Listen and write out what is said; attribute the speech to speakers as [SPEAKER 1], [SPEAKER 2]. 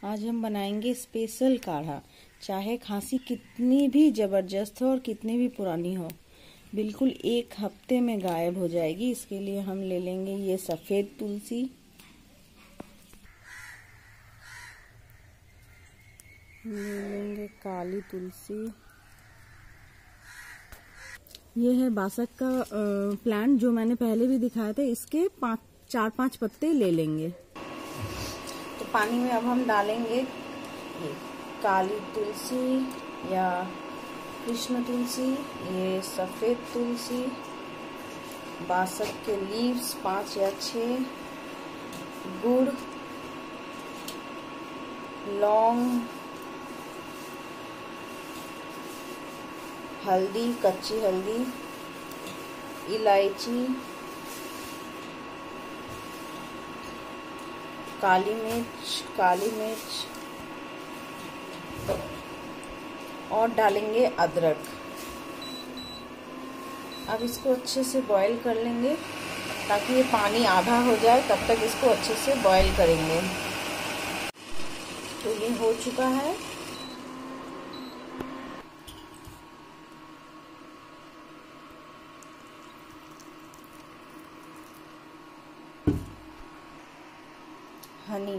[SPEAKER 1] आज हम बनाएंगे स्पेशल काढ़ा। चाहे खांसी कितनी भी जबरदस्त हो और कितनी भी पुरानी हो, बिल्कुल 1 हफ्ते में गायब हो जाएगी। इसके लिए हम ले लेंगे ये सफ़ेद तुलसी, ले लेंगे काली तुलसी, ये है बासक का प्लांट जो मैंने पहले भी दिखाया था। इसके 4-5 पत्ते ले लेंगे। तो पानी में अब हम डालेंगे ये काली तुलसी या कृष्ण तुलसी, ये सफ़ेद तुलसी, बासक के लीव्स 5 या 6, गुड़, लौंग, हल्दी, कच्ची हल्दी, इलायची, काली मिर्च और डालेंगे अदरक। अब इसको अच्छे से बॉईल कर लेंगे ताकि ये पानी आधा हो जाए, तब तक इसको अच्छे से बॉईल करेंगे। तो ये हो चुका है। हनी